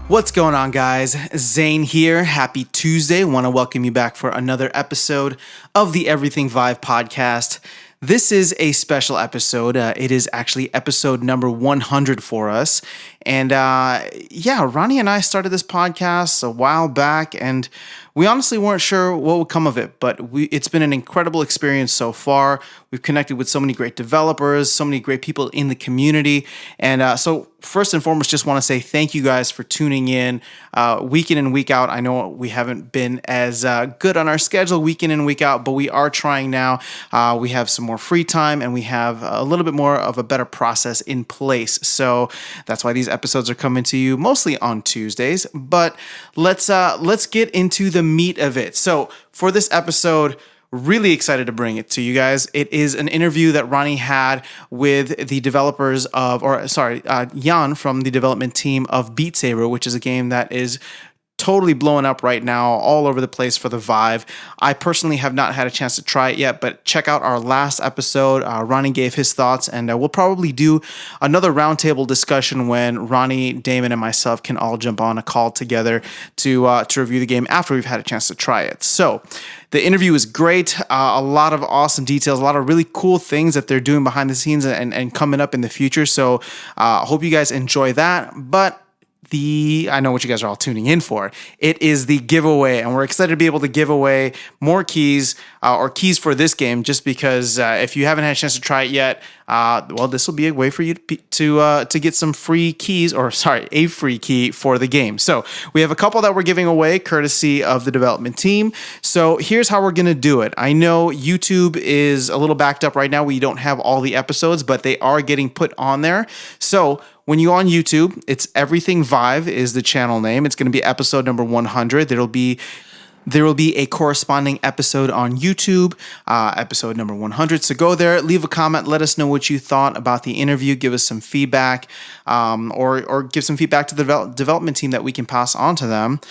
What's going on, guys? Zane here. Happy Tuesday. Want to welcome you back for another episode of the Everything Vive podcast. This is a special episode. It is actually episode number 100 for us. And Ronnie and I started this podcast a while back, and we honestly weren't sure what would come of it, but it's been an incredible experience so far. We've connected with so many great developers, so many great people in the community. And so first and foremost, just want to say thank you guys for tuning in week in and week out. I know we haven't been as good on our schedule week in and week out, but we are trying now. We have some more free time, and we have a little bit more of a better process in place. So that's why these episodes are coming to you mostly on Tuesdays. But let's get into the meat of it. So for this episode, really excited to bring it to you guys. It is an interview that Ronnie had with the developers Jan from the development team of Beat Saber, which is a game that is totally blowing up right now all over the place for the Vive. I personally have not had a chance to try it yet, but check out our last episode. Ronnie gave his thoughts, and we'll probably do another roundtable discussion when Ronnie, Damon, and myself can all jump on a call together to review the game after we've had a chance to try it. So the interview is great. A lot of awesome details, a lot of really cool things that they're doing behind the scenes and coming up in the future. So I hope you guys enjoy that. But I know what you guys are all tuning in for. It is the giveaway, and we're excited to be able to give away more keys or keys for this game, just because if you haven't had a chance to try it yet, this will be a way for you to get some free keys, a free key for the game. So we have a couple that we're giving away courtesy of the development team. So here's how we're going to do it. I know YouTube is a little backed up right now. We don't have all the episodes, but they are getting put on there. So when you go on YouTube, it's Everything Vive is the channel name. It's going to be episode number 100. There will be a corresponding episode on YouTube, episode number 100. So go there, leave a comment, let us know what you thought about the interview, give us some feedback, or give some feedback to the development team that we can pass on to them.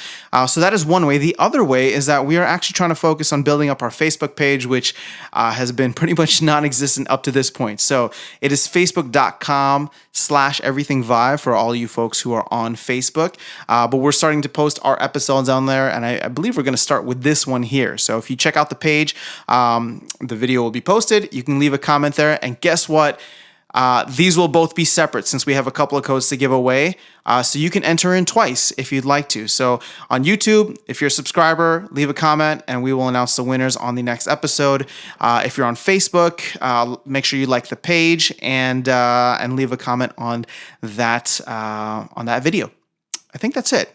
So that is one way. The other way is that we are actually trying to focus on building up our Facebook page, which has been pretty much non-existent up to this point. So it is facebook.com/everythingvive for all you folks who are on Facebook. But we're starting to post our episodes on there, and I believe we're going to start with this one here. So if you check out the page, the video will be posted. You can leave a comment there, and guess what? These will both be separate since we have a couple of codes to give away. So you can enter in twice if you'd like to. So on YouTube, if you're a subscriber, leave a comment and we will announce the winners on the next episode. If you're on Facebook, make sure you like the page and leave a comment on that video. I think that's it.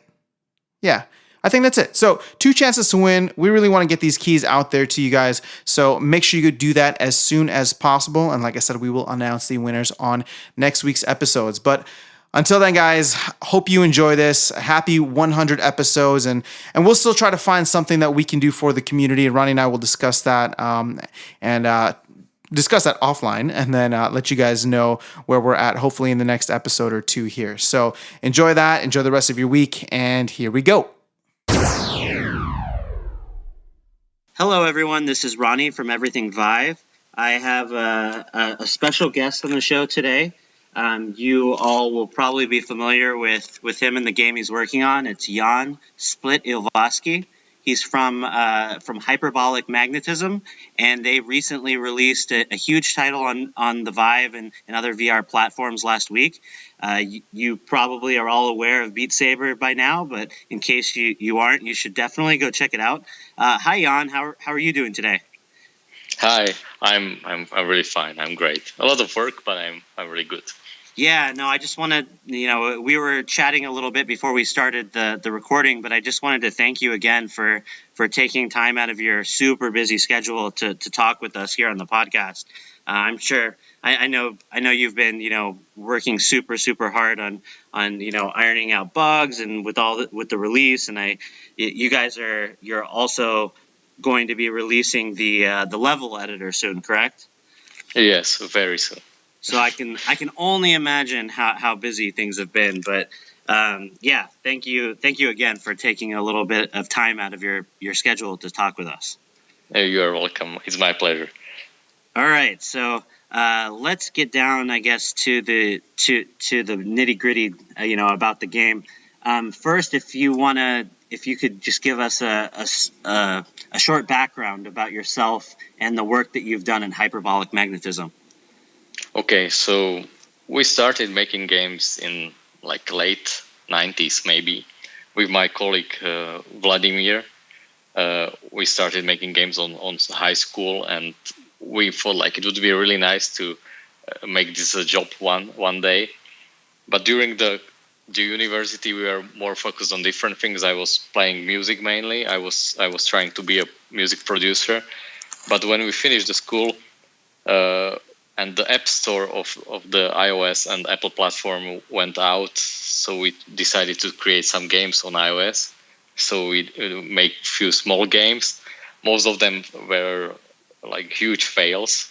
Yeah. I think that's it. So 2 chances to win. We really want to get these keys out there to you guys. So make sure you do that as soon as possible. And like I said, we will announce the winners on next week's episodes. But until then, guys, hope you enjoy this. Happy 100 episodes. And we'll still try to find something that we can do for the community. And Ronnie and I will discuss that discuss that offline, and then let you guys know where we're at, hopefully in the next episode or 2 here. So enjoy that. Enjoy the rest of your week. And here we go. Hello, everyone. This is Ronnie from Everything Vive. I have a special guest on the show today. You all will probably be familiar with him and the game he's working on. It's Jan Ilavsky. He's from Hyperbolic Magnetism, and they recently released a huge title on the Vive and other VR platforms last week. You probably are all aware of Beat Saber by now, but in case you aren't, you should definitely go check it out. Hi, Jan. How are you doing today? Hi, I'm really fine. I'm great. A lot of work, but I'm really good. Yeah, no, I just wanted, we were chatting a little bit before we started the recording, but I just wanted to thank you again for taking time out of your super busy schedule to talk with us here on the podcast. I'm sure, I know you've been, working super, super hard on ironing out bugs and with the release, and you're also going to be releasing the level editor soon, correct? Yes, very soon. So I can only imagine how busy things have been, but thank you again for taking a little bit of time out of your schedule to talk with us. You are welcome. It's my pleasure. All right, so let's get down, I guess, to the nitty gritty, about the game. First, if you could just give us a short background about yourself and the work that you've done in hyperbolic magnetism. Okay, so we started making games in like late 90s maybe with my colleague Vladimir. We started making games on high school, and we thought like it would be really nice to make this a job one day. But during the university, we were more focused on different things. I was playing music mainly. I was trying to be a music producer. But when we finished the school, and the app store of the iOS and Apple platform went out, so we decided to create some games on iOS. So we make few small games. Most of them were like huge fails,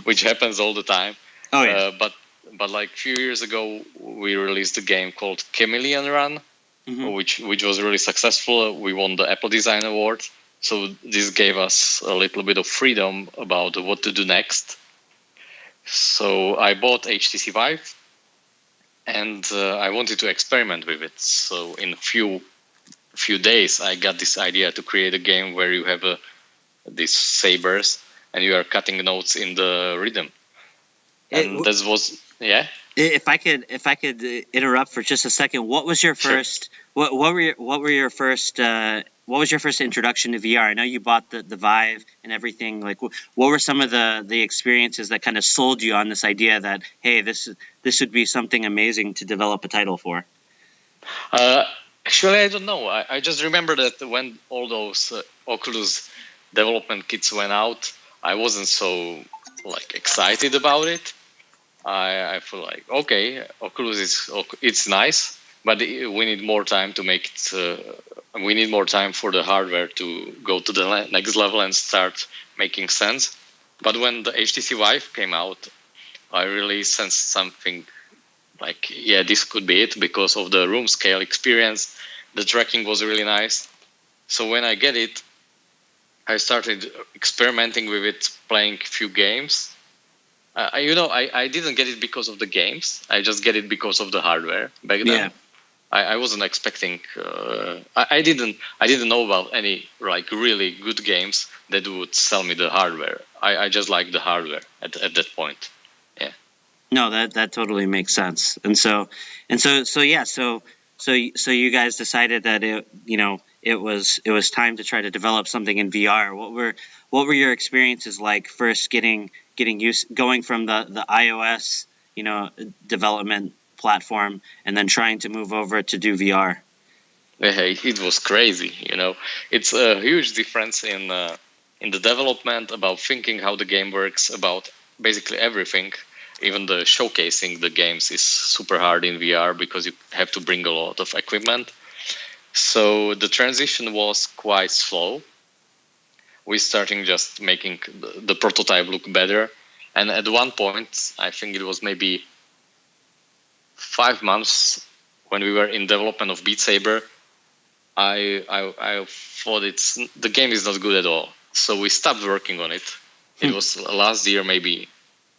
which happens all the time. Oh yeah. But like a few years ago, we released a game called Chameleon Run, which was really successful. We won the Apple Design Award. So this gave us a little bit of freedom about what to do next. So I bought HTC Vive, and I wanted to experiment with it. So in a few days, I got this idea to create a game where you have these sabers and you are cutting notes in the rhythm. And that was If I could interrupt for just a second, what was your first? Sure. What was your first introduction to VR? I know you bought the Vive and everything. Like, what were some of the experiences that kind of sold you on this idea that, hey, this would be something amazing to develop a title for? Actually, I don't know. I just remember that when all those Oculus development kits went out, I wasn't so like excited about it. I feel like, okay, Oculus it's nice, but we need more time to make it. We need more time for the hardware to go to the next level and start making sense. But when the HTC Vive came out, I really sensed something like, yeah, this could be it because of the room scale experience. The tracking was really nice. So when I get it, I started experimenting with it, playing a few games. I didn't get it because of the games. I just get it because of the hardware back then. Yeah. I wasn't expecting. I didn't know about any like really good games that would sell me the hardware. I just liked the hardware at that point. Yeah. No, that totally makes sense. So you guys decided that it was time to try to develop something in VR. What were your experiences like first going from the iOS development platform and then trying to move over to do VR? It was crazy. It's a huge difference in the development, about thinking how the game works, about basically everything. Even the showcasing the games is super hard in VR because you have to bring a lot of equipment. So the transition was quite slow. We starting just making the prototype look better. And at one point, I think it was maybe 5 months when we were in development of Beat Saber, I thought the game is not good at all. So we stopped working on it. It was last year, maybe,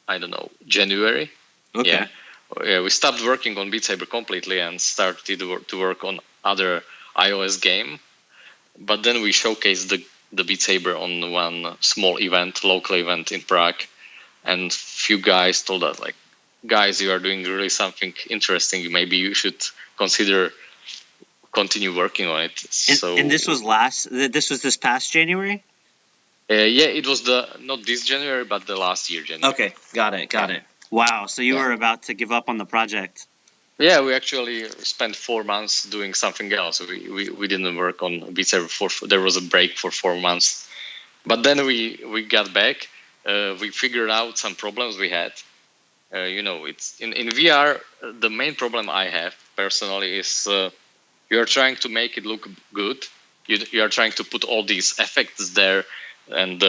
I don't know, January. Okay. Yeah, we stopped working on Beat Saber completely and started to work on other iOS game. But then we showcased the Beat Saber on one small event, local event in Prague. And few guys told us, like, guys, you are doing really something interesting. Maybe you should consider continue working on it. And this was this past January? Yeah, it was not this January, but the last year January. Okay, got it. Wow, so you were about to give up on the project. Yeah, we actually spent 4 months doing something else. We didn't work on Beat Saber there was a break for 4 months. But then we got back. We figured out some problems we had. It's in VR, the main problem I have personally is you are trying to make it look good. You are trying to put all these effects there and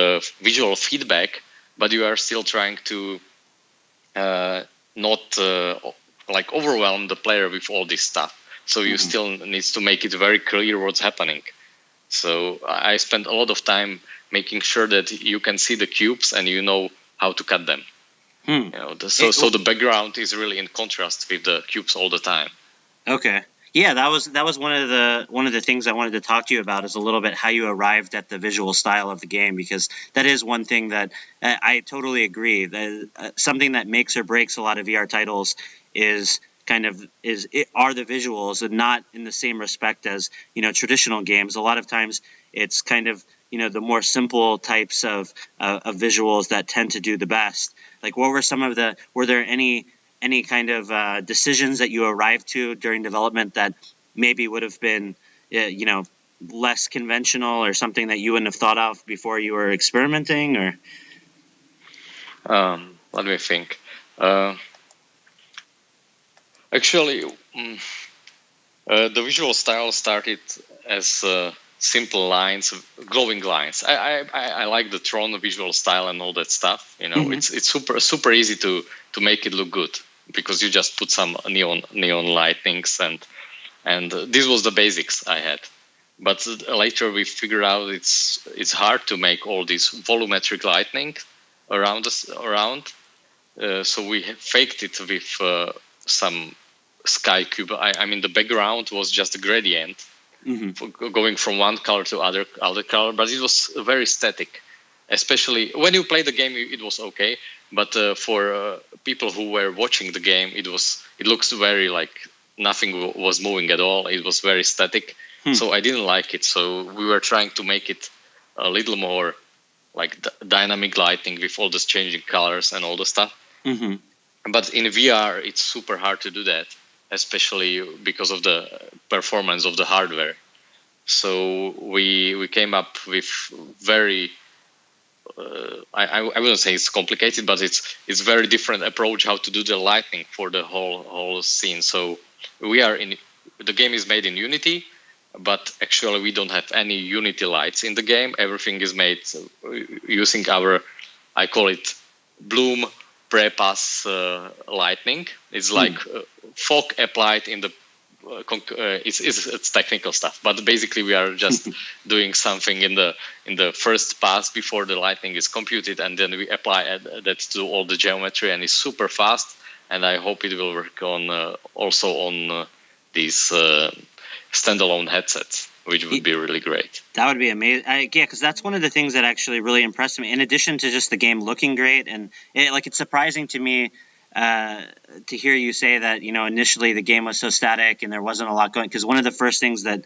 visual feedback, but you are still trying to not like overwhelm the player with all this stuff. So you still needs to make it very clear what's happening. So I spent a lot of time making sure that you can see the cubes and you know how to cut them. So the background is really in contrast with the cubes all the time. Okay. Yeah, that was one of the things I wanted to talk to you about is a little bit how you arrived at the visual style of the game, because that is one thing that I totally agree that something that makes or breaks a lot of VR titles is are the visuals, and not in the same respect as traditional games. A lot of times it's kind of the more simple types of visuals that tend to do the best. Like, what were some of the were there any kind of decisions that you arrived to during development that maybe would have been, less conventional, or something that you wouldn't have thought of before you were experimenting? Or Let me think. Uh, Actually, the visual style started as simple lines, glowing lines. I like the Tron visual style and all that stuff. It's super easy to make it look good, because you just put some neon lightnings, and this was the basics I had. But later we figured out it's hard to make all this volumetric lightning around us around. So we faked it with some sky cube. I mean, the background was just a gradient going from one color to other color, but it was very static. Especially when you play the game, it was okay. But for people who were watching the game, it looks very like nothing was moving at all. It was very static. So I didn't like it. So we were trying to make it a little more like dynamic lighting with all these changing colors and all the stuff. But in VR, it's super hard to do that, especially because of the performance of the hardware. So we came up with very I wouldn't say it's complicated, but it's very different approach how to do the lighting for the whole scene. So the game is made in Unity, but actually we don't have any Unity lights in the game. Everything is made using I call it Bloom pre-pass lightning. It's like fog applied in the it's technical stuff, but basically we are just doing something in the first pass before the lightning is computed, and then we apply that to all the geometry, and it's super fast. And I hope it will work on also on these standalone headsets, which would be really great. That would be amazing. Yeah, because that's one of the things that actually really impressed me. In addition to just the game looking great, and it's surprising to me to hear you say that initially the game was so static and there wasn't a lot going. Because one of the first things that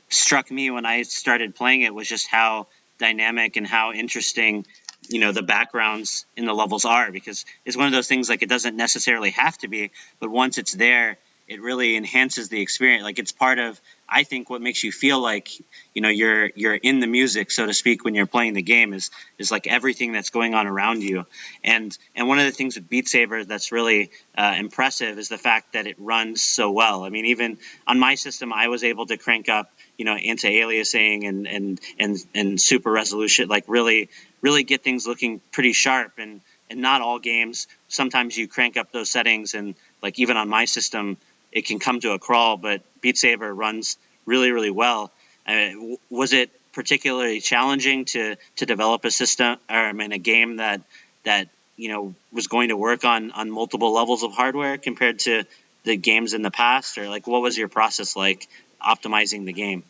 struck me when I started playing it was just how dynamic and how interesting the backgrounds in the levels are. Because it's one of those things, like, it doesn't necessarily have to be, but once it's there, it really enhances the experience. Like, it's part of, I think, what makes you feel like you're in the music, so to speak, when you're playing the game is like everything that's going on around you. And one of the things with Beat Saber that's really impressive is the fact that it runs so well. I mean, even on my system, I was able to crank up anti-aliasing and super resolution, like really get things looking pretty sharp. And not all games, sometimes you crank up those settings, and like even on my system, it can come to a crawl, but Beat Saber runs really well. Was it particularly challenging to develop a system, or a game that was going to work on multiple levels of hardware compared to the games in the past? Or like, what was your process like optimizing the game?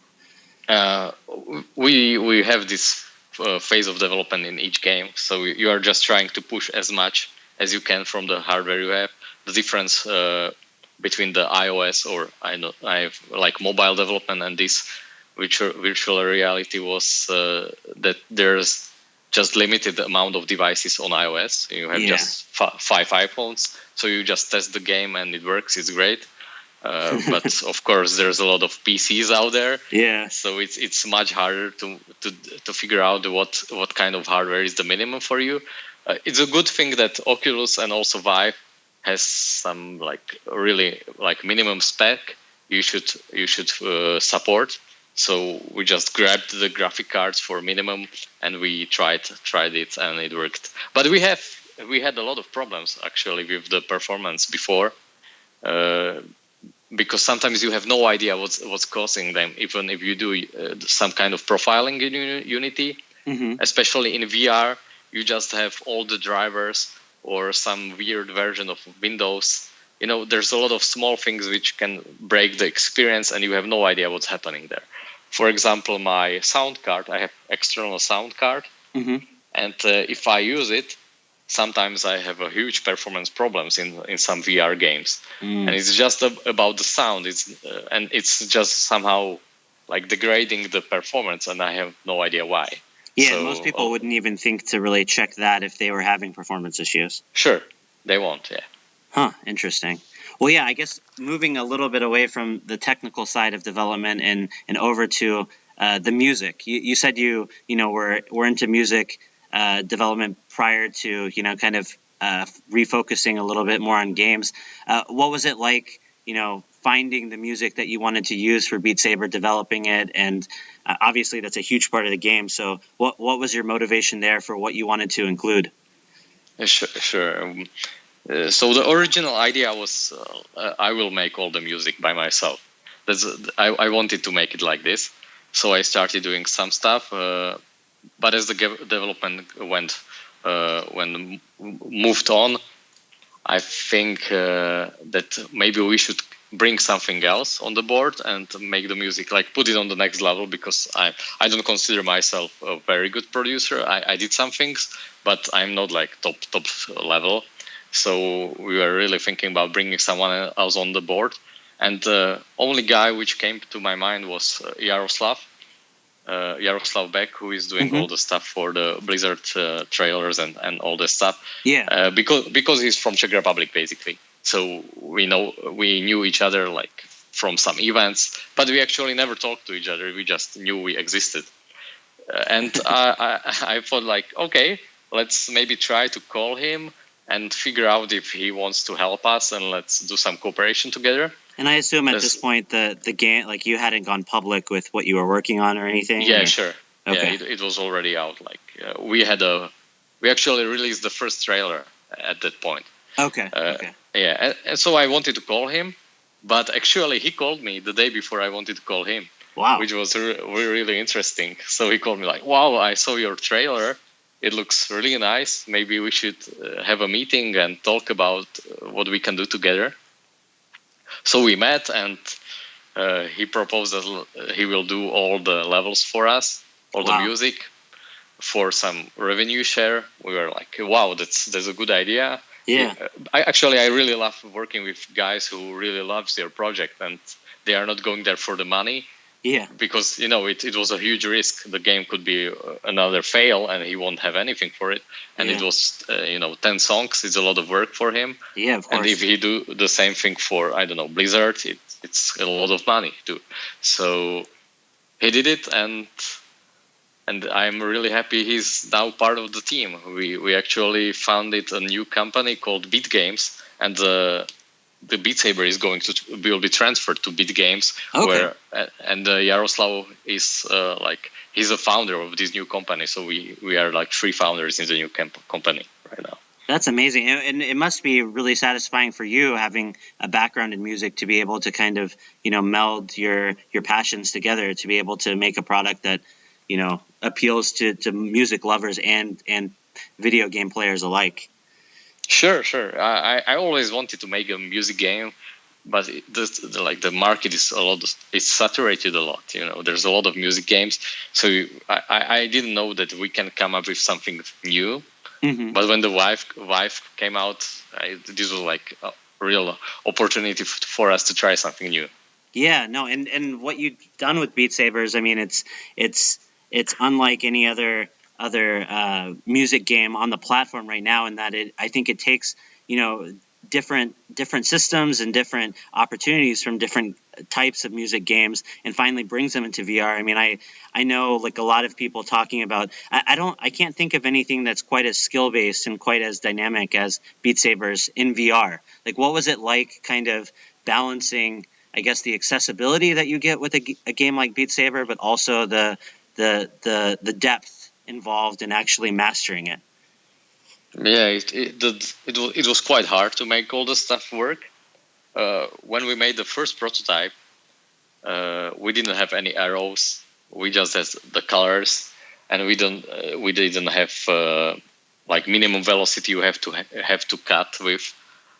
We have this phase of development in each game, so you are just trying to push as much as you can from the hardware you have. The difference between the iOS or I've like mobile development and this virtual reality was that there's just limited amount of devices on iOS. You have just 5 iPhones, so you just test the game and it works. It's great. But of course, there's a lot of PCs out there. Yeah. So it's much harder to figure out what kind of hardware is the minimum for you. It's a good thing that Oculus and also Vive has some really minimum spec you should support. So we just grabbed the graphic cards for minimum, and we tried it, and it worked. But we had a lot of problems actually with the performance before. Because sometimes you have no idea what's causing them, even if you do some kind of profiling in Unity. Especially in VR, you just have all the drivers or some weird version of Windows there's a lot of small things which can break the experience, and you have no idea what's happening there. For example, my sound card, I have external sound card, and if I use it, sometimes I have a huge performance problems in some VR games, and it's just about the sound. It's just somehow like degrading the performance, and I have no idea why. Yeah, so, most people wouldn't even think to really check that if they were having performance issues. Sure, they won't. Yeah. Huh. Interesting. Well, yeah, I guess moving a little bit away from the technical side of development and over to the music. You said you were into music development prior to kind of refocusing a little bit more on games. What was it like, finding the music that you wanted to use for Beat Saber, developing it, and obviously that's a huge part of the game. So what was your motivation there for what you wanted to include? Sure. So the original idea was I will make all the music by myself. I wanted to make it like this. So I started doing some stuff, but as the development when moved on, I think that maybe we should bring something else on the board and make the music, like put it on the next level, because I don't consider myself a very good producer. I did some things, but I'm not like top level. So we were really thinking about bringing someone else on the board. And the only guy which came to my mind was Yaroslav Beck, who is doing all the stuff for the Blizzard trailers and all this stuff. Yeah. Because he's from Czech Republic, basically. So we knew each other like from some events, but we actually never talked to each other. We just knew we existed. And I thought like, okay, let's maybe try to call him and figure out if he wants to help us, and let's do some cooperation together. And I assume at this point the game, like, you hadn't gone public with what you were working on or anything? Yeah, sure. Okay. Yeah, it was already out. Like we actually released the first trailer at that point. Okay. Okay. Yeah, and so I wanted to call him, but actually he called me the day before I wanted to call him. Wow. Which was really interesting. So he called me like, wow, I saw your trailer. It looks really nice. Maybe we should have a meeting and talk about what we can do together. So we met, and he proposed that he will do all the levels for us, all the music, for some revenue share. We were like, wow, that's a good idea. Yeah. I really love working with guys who really loves their project, and they are not going there for the money. Yeah. Because, it was a huge risk. The game could be another fail, and he won't have anything for it. And it was, 10 songs. It's a lot of work for him. Yeah, of course. And if he do the same thing for, I don't know, Blizzard, it's a lot of money too. So he did it, and I'm really happy he's now part of the team. We actually founded a new company called Beat Games, and the Beat Saber will be transferred to Beat Games, okay. And Yaroslav is he's a founder of this new company. So we are like 3 founders in the new company right now. That's amazing, and it must be really satisfying for you, having a background in music, to be able to kind of meld your passions together, to be able to make a product that appeals to music lovers and video game players alike. Sure. I always wanted to make a music game, but the market is it's saturated a lot. There's a lot of music games, so I didn't know that we can come up with something new. Mm-hmm. But when the Vive came out, this was like a real opportunity for us to try something new. Yeah, no, and what you've done with Beat Sabers, I mean, it's unlike any other music game on the platform right now, in that I think it takes different systems and different opportunities from different types of music games and finally brings them into VR. I mean, I know like a lot of people talking about, I can't think of anything that's quite as skill based and quite as dynamic as Beat Sabers in VR. Like, what was it like kind of balancing, I guess, the accessibility that you get with a game like Beat Saber, but also the depth involved in actually mastering it? Yeah, it was quite hard to make all the stuff work. When we made the first prototype, we didn't have any arrows. We just had the colors, and we didn't have like minimum velocity you have to cut with.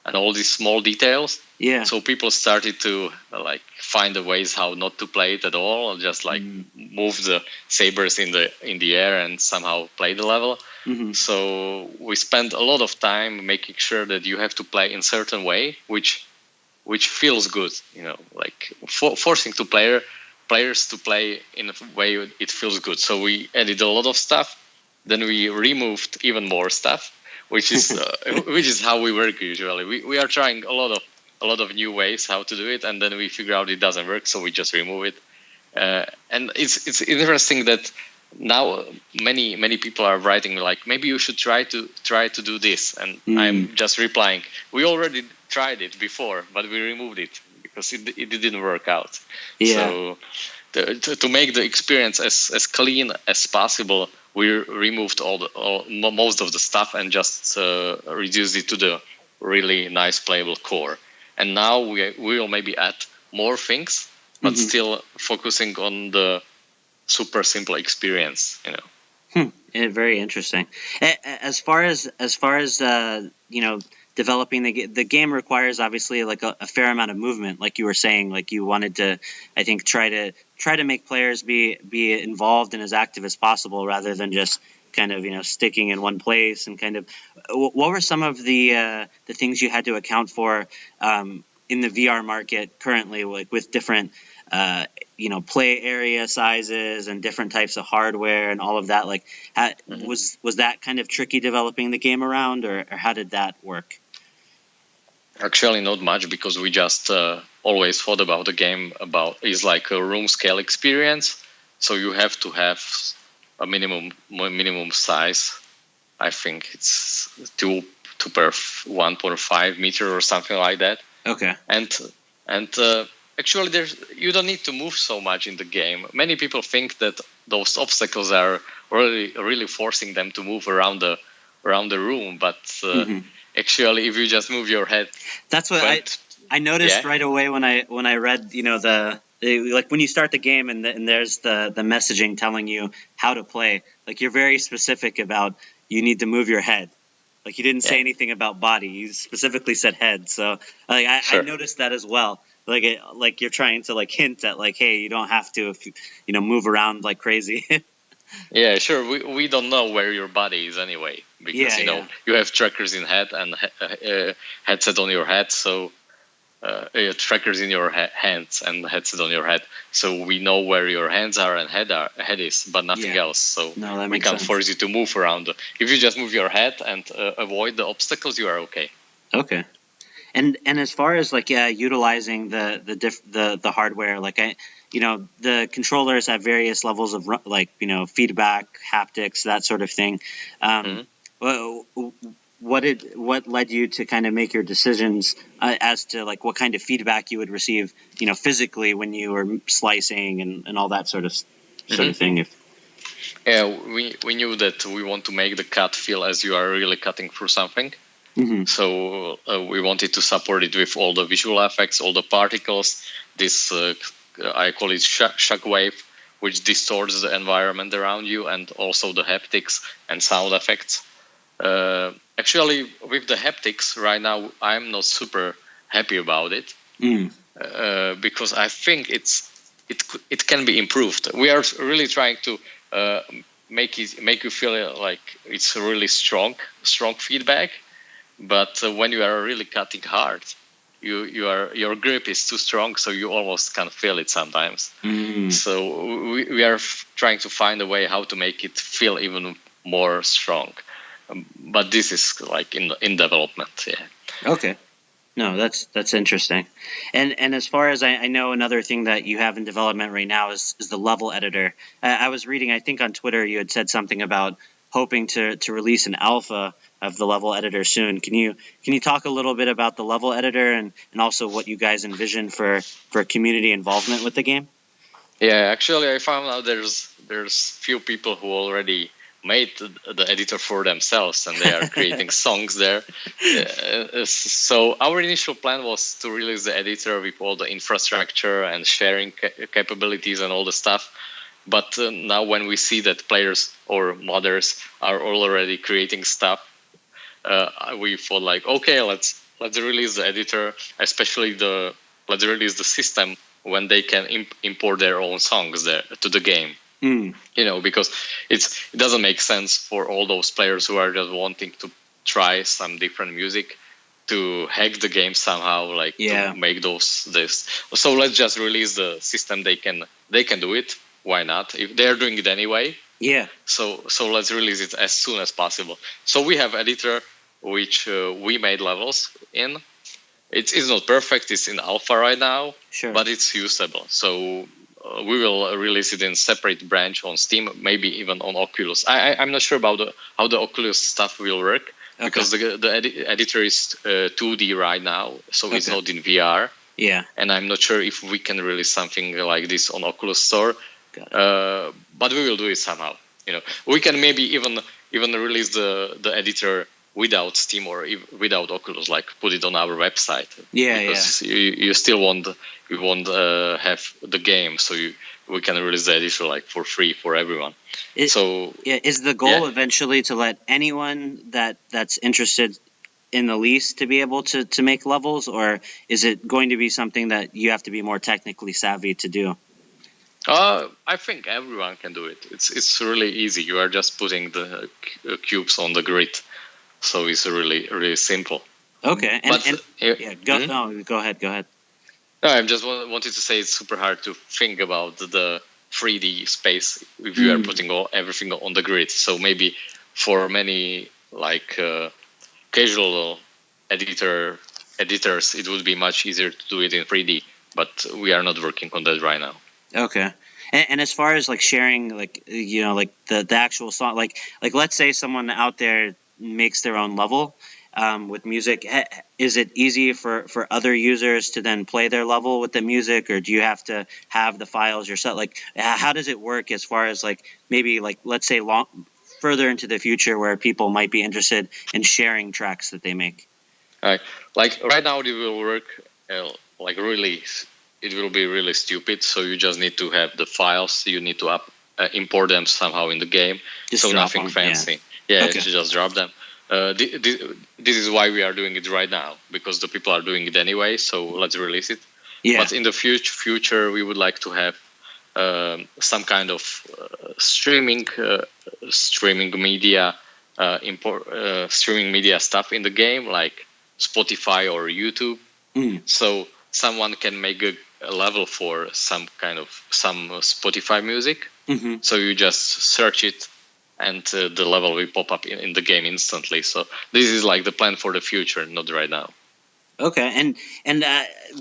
and all these small details. Yeah. So people started to like find the ways how not to play it at all, or just like move the sabers in the air and somehow play the level. Mm-hmm. So we spent a lot of time making sure that you have to play in certain way, which feels good, like forcing players to play in a way it feels good. So we added a lot of stuff, then we removed even more stuff, which is how we work usually. We are trying a lot of new ways how to do it, and then we figure out it doesn't work, so we just remove it. And it's interesting that now many people are writing like, maybe you should try to do this, and I'm just replying, we already tried it before, but we removed it because it didn't work out. Yeah. So to make the experience as clean as possible, we removed most of the stuff and just reduced it to the really nice playable core. And now we will maybe add more things, but still focusing on the super simple experience, Yeah, very interesting. As far as developing the game requires obviously like a fair amount of movement, like you were saying. Like you wanted to, I think, try to make players be involved and as active as possible, rather than just kind of sticking in one place. And kind of, what were some of the things you had to account for in the VR market currently, like with different play area sizes and different types of hardware and all of that? Like, was that kind of tricky developing the game around, or how did that work? Actually, not much, because we just always thought about the game is like a room scale experience. So you have to have a minimum size. I think it's 2 per 1.5 meter or something like that. Okay. And actually, you don't need to move so much in the game. Many people think that those obstacles are really forcing them to move around the room, but actually, if you just move your head, that's what I noticed right away when I read like when you start the game and there's the messaging telling you how to play. Like, you're very specific about you need to move your head. Like, you didn't say anything about body. You specifically said head. So like I noticed that as well. Like you're trying to like hint at like, hey, you don't have to if you move around like crazy. Yeah, sure. We don't know where your body is anyway, because you have trackers in head and headset on your head, so trackers in your hands and headset on your head. So we know where your hands are and head is, but nothing else. So we can't force you to move around. If you just move your head and avoid the obstacles, you are okay. Okay. And as far as like utilizing the hardware, like the controllers have various levels of like feedback, haptics, that sort of thing. What led you to kind of make your decisions as to like what kind of feedback you would receive, physically when you were slicing and all that sort of thing? Yeah, we knew that we want to make the cut feel as you are really cutting through something. So we wanted to support it with all the visual effects, all the particles. This I call it shockwave, which distorts the environment around you, and also the haptics and sound effects. Actually, with the haptics right now, I'm not super happy about it because I think it can be improved. We are really trying to make you feel like it's really strong feedback. But when you are really cutting hard, your grip is too strong, so you almost can't feel it sometimes. So we are trying to find a way how to make it feel even more strong. But this is like in development. Yeah. Okay. No, that's interesting. And as far as I know, another thing that you have in development right now is the level editor. I was reading, I think on Twitter, you had said something about hoping to release an alpha of the level editor soon. Can you talk a little bit about the level editor and also what you guys envision for community involvement with the game? Yeah, actually, I found out there's few people who already made the editor for themselves, and they are creating songs there. So our initial plan was to release the editor with all the infrastructure and sharing capabilities and all the stuff. But now when we see that players or modders are already creating stuff, we thought like, okay, let's let's release the editor, especially let's release the system when they can import their own songs there to the game. Because it doesn't make sense for all those players who are just wanting to try some different music to hack the game somehow, to make this. So let's just release the system. They can do it. Why not? If they're doing it anyway. Yeah. So let's release it as soon as possible. So we have editor which we made levels in. It's not perfect. It's in alpha right now, but it's usable. So we will release it in separate branch on Steam, maybe even on Oculus. I'm not sure about how the Oculus stuff will work because the editor is 2D right now, so it's not in VR. Yeah. And I'm not sure if we can release something like this on Oculus Store. But we will do it somehow. We can maybe even release the editor without Steam or without Oculus, put it on our website. Because you still won't have the game, so we can release the editor for free for everyone. Is the goal eventually to let anyone that's interested in the lease to be able to make levels, or is it going to be something that you have to be more technically savvy to do? I think everyone can do it. It's really easy. You are just putting the cubes on the grid, so it's really really simple. Okay, go ahead. No, I just wanted to say it's super hard to think about the 3D space if you are putting everything on the grid. So maybe for many casual editors, it would be much easier to do it in 3D. But we are not working on that right now. Okay. And as far as sharing, the actual song, let's say someone out there makes their own level with music. Is it easy for other users to then play their level with the music, or do you have to have the files yourself? How does it work as far as maybe let's say further into the future where people might be interested in sharing tracks that they make? Right now it will work really. It will be really stupid. So you just need to have the files. You need to import them somehow in the game. Just so nothing fancy. Yeah, okay. Just drop them. This is why we are doing it right now, because the people are doing it anyway. So let's release it. Yeah. But in the future, we would like to have some kind of streaming media, streaming media stuff in the game, like Spotify or YouTube. So someone can make a level for some Spotify music. So you just search it and the level will pop up in the game instantly. So this is the plan for the future, not right now. Okay, and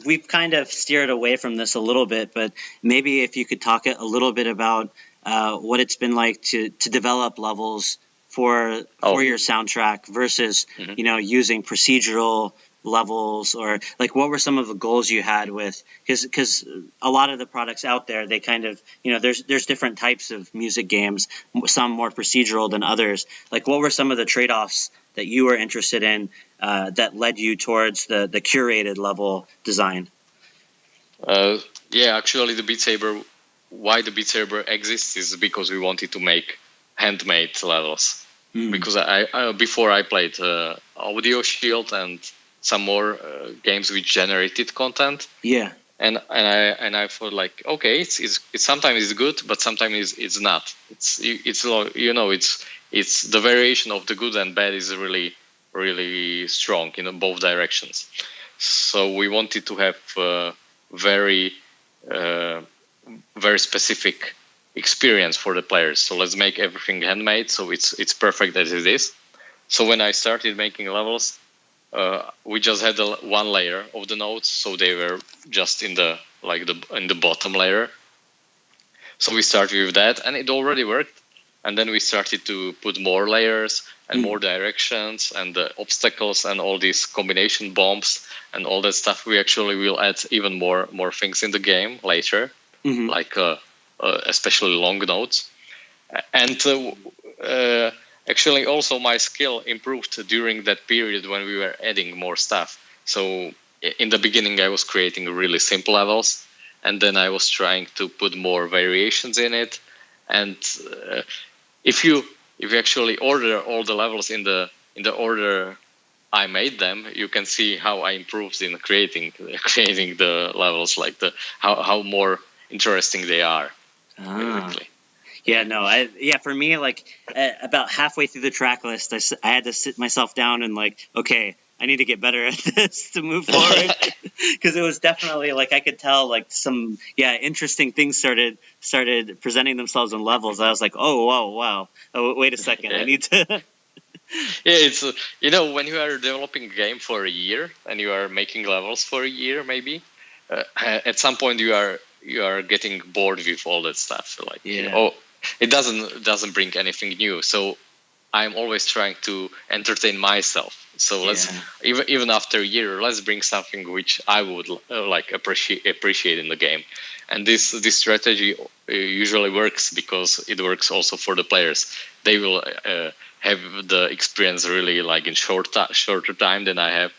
we've kind of steered away from this a little bit, but maybe if you could talk a little bit about what it's been like to develop levels for your soundtrack versus using procedural levels, or what were some of the goals you had with, because a lot of the products out there, they kind of there's different types of music games, some more procedural than others. What were some of the trade-offs that you were interested in that led you towards the curated level design? Actually the Beat Saber, why the Beat Saber exists is because we wanted to make handmade levels. Because I before I played Audio Shield and some more games which generated content. Yeah. And I thought okay, it's sometimes it's good, but sometimes it's not. It's the variation of the good and bad is really really strong in both directions. So we wanted to have very very specific experience for the players. So let's make everything handmade, so it's perfect as it is. So when I started making levels, we just had one layer of the notes, so they were just in the bottom layer. So we started with that, and it already worked. And then we started to put more layers and more directions and the obstacles and all these combination bombs and all that stuff. We actually will add even more things in the game later, especially long notes. And actually also my skill improved during that period when we were adding more stuff. So in the beginning I was creating really simple levels, and then I was trying to put more variations in it. And if you actually order all the levels in the order I made them, you can see how I improved in creating the levels, like how more interesting they are. Basically. Yeah, no, for me, like about halfway through the track list, I had to sit myself down and like, okay, I need to get better at this to move forward, because it was definitely like I could tell like some interesting things started presenting themselves in levels. I was like, oh wow, oh wait a second, I need to. It's when you are developing a game for a year and you are making levels for a year, maybe at some point you are getting bored with all that stuff. Like it doesn't bring anything new. So I'm always trying to entertain myself. So let's even after a year, let's bring something which I would like appreciate in the game. And this strategy usually works because it works also for the players. They will have the experience really like in shorter time than I have.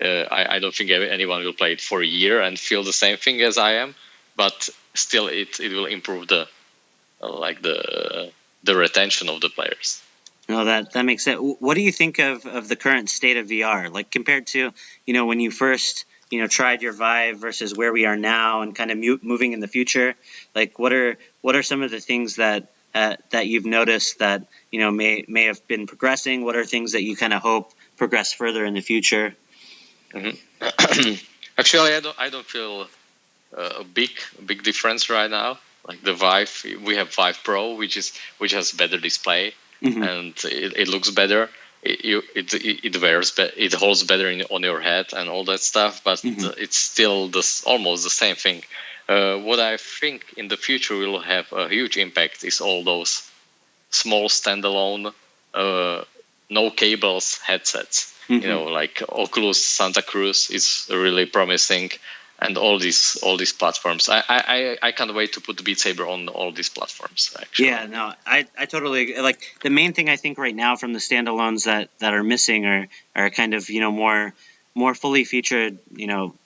I don't think anyone will play it for a year and feel the same thing as I am, but still it will improve the retention of the players. No, that makes sense. What do you think of the current state of VR, like compared to when you first tried your Vive versus where we are now and kind of moving in the future? Like what are some of the things that you've noticed that may have been progressing? What are things that you kind of hope progress further in the future? Mm-hmm. Actually, I don't feel a big difference right now. Like the Vive, we have Vive Pro, which has better display. Mm-hmm. And it looks better. It wears, it holds better on your head and all that stuff. But mm-hmm. It's still almost the same thing. What I think in the future will have a huge impact is all those small standalone, no cables headsets. Mm-hmm. Like Oculus Santa Cruz is really promising. And all these platforms, I can't wait to put the Beat Saber on all these platforms. Actually, yeah, no, I totally like. The main thing I think right now from the standalones that are missing are kind of more fully featured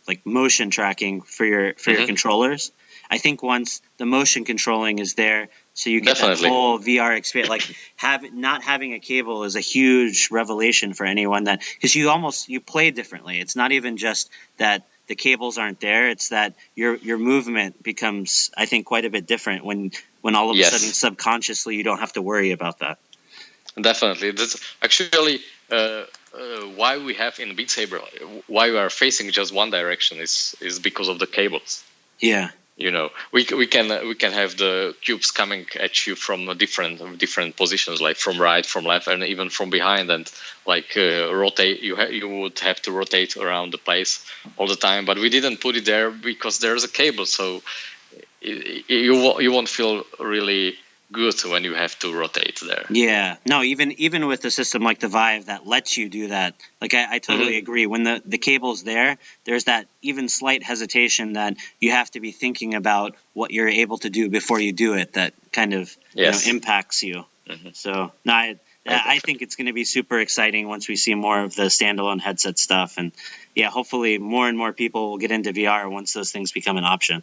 like motion tracking for your controllers. I think once the motion controlling is there, so you get that whole VR experience. Like not having a cable is a huge revelation for anyone because you play differently. It's not even just that the cables aren't there. It's that your movement becomes, I think, quite a bit different when all of a sudden subconsciously you don't have to worry about that. Definitely, that's actually why we have in Beat Saber, why we are facing just one direction is because of the cables. Yeah. We can have the cubes coming at you from different positions, like from right, from left, and even from behind, and like rotate. You would have to rotate around the place all the time, but we didn't put it there because there's a cable, so you won't feel really good when you have to rotate there. Yeah, no, even with a system like the Vive that lets you do that, like I totally agree. When the cable's there's that even slight hesitation that you have to be thinking about what you're able to do before you do it. That kind of impacts you. Mm-hmm. So no, I think it's going to be super exciting once we see more of the standalone headset stuff, and hopefully more and more people will get into VR once those things become an option.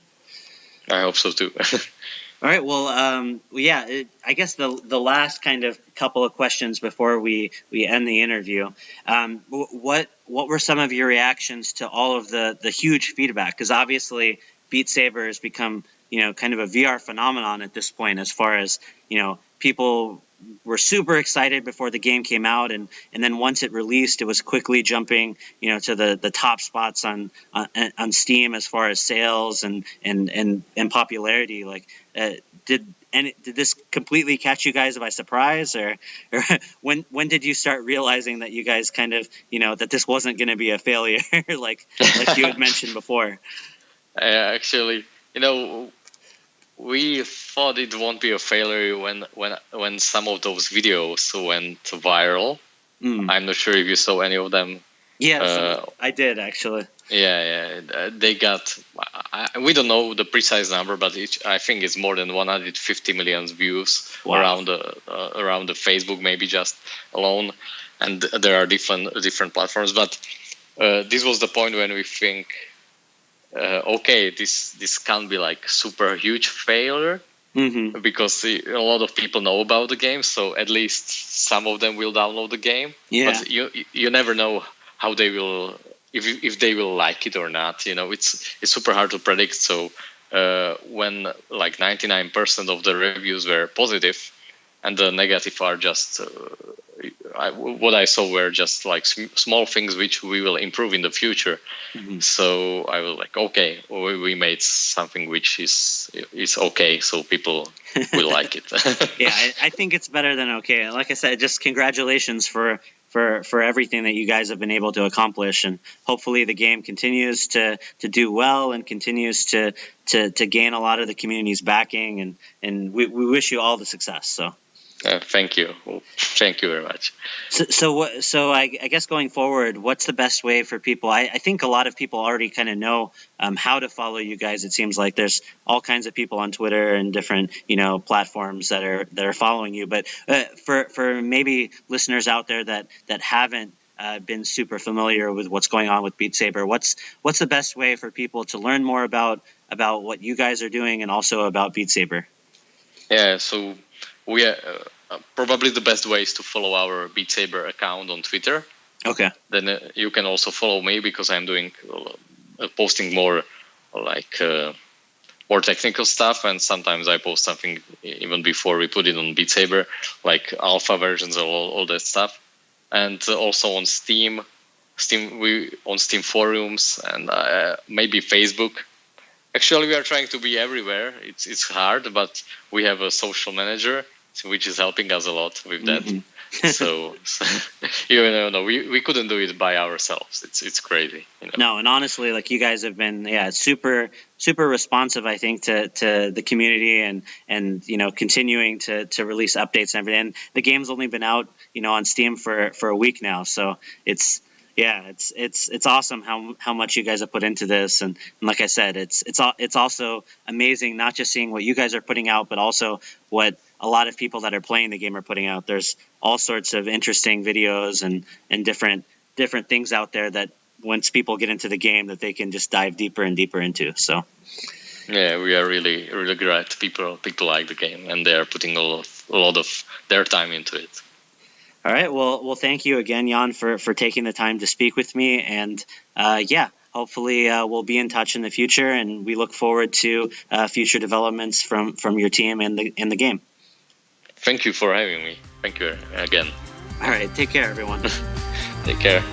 I hope so too. All right. Well, I guess the last kind of couple of questions before we end the interview. What were some of your reactions to all of the huge feedback? Because obviously Beat Saber has become kind of a VR phenomenon at this point. As far as people were super excited before the game came out, and then once it released, it was quickly jumping to the top spots on Steam as far as sales and popularity. Like did this completely catch you guys by surprise, or when did you start realizing that you guys kind of that this wasn't going to be a failure like you had mentioned before? Actually, we thought it won't be a failure when some of those videos went viral. I'm not sure if you saw any of them. Yeah, I did actually. Yeah, they got. We don't know the precise number, but I think it's more than 150 million views around the Facebook, maybe just alone, and there are different platforms. But this was the point when we think, okay, this can't be like super huge failure. Mm-hmm. Because a lot of people know about the game, so at least some of them will download the game. Yeah. But you never know how they will, if they will like it or not. It's super hard to predict. So when like 99% of the reviews were positive, and the negative are just what I saw were just like small things which we will improve in the future. Mhm. So I was like, okay, we made something which is okay, so people will like it. Yeah, I think it's better than okay. Like I said, just congratulations for everything that you guys have been able to accomplish, and hopefully the game continues to do well and continues to gain a lot of the community's backing, and we wish you all the success. So. Thank you. Thank you very much. So I guess going forward, what's the best way for people? I think a lot of people already kind of know how to follow you guys. It seems like there's all kinds of people on Twitter and different platforms that are following you. But for maybe listeners out there that haven't been super familiar with what's going on with Beat Saber, what's the best way for people to learn more about what you guys are doing and also about Beat Saber? Yeah, so we probably the best way is to follow our Beat Saber account on Twitter. Okay. Then you can also follow me because I'm doing posting more like more technical stuff, and sometimes I post something even before we put it on Beat Saber, like alpha versions and all that stuff. And also on Steam forums and maybe Facebook. Actually, we are trying to be everywhere. It's hard, but we have a social manager which is helping us a lot with that. Mm-hmm. so we couldn't do it by ourselves. It's crazy. No, and honestly, like you guys have been super responsive, I think, to the community and continuing to release updates and everything. And the game's only been out on Steam for a week now, so it's awesome how much you guys have put into this, and like I said, it's also amazing not just seeing what you guys are putting out, but also what a lot of people that are playing the game are putting out. There's all sorts of interesting videos and different things out there that once people get into the game that they can just dive deeper and deeper into. So yeah, we are really glad people like the game and they are putting a lot of their time into it. All right. Well, thank you again, Jan, for taking the time to speak with me. And hopefully we'll be in touch in the future, and we look forward to future developments from your team in the game. Thank you for having me. Thank you again. All right. Take care, everyone. Take care.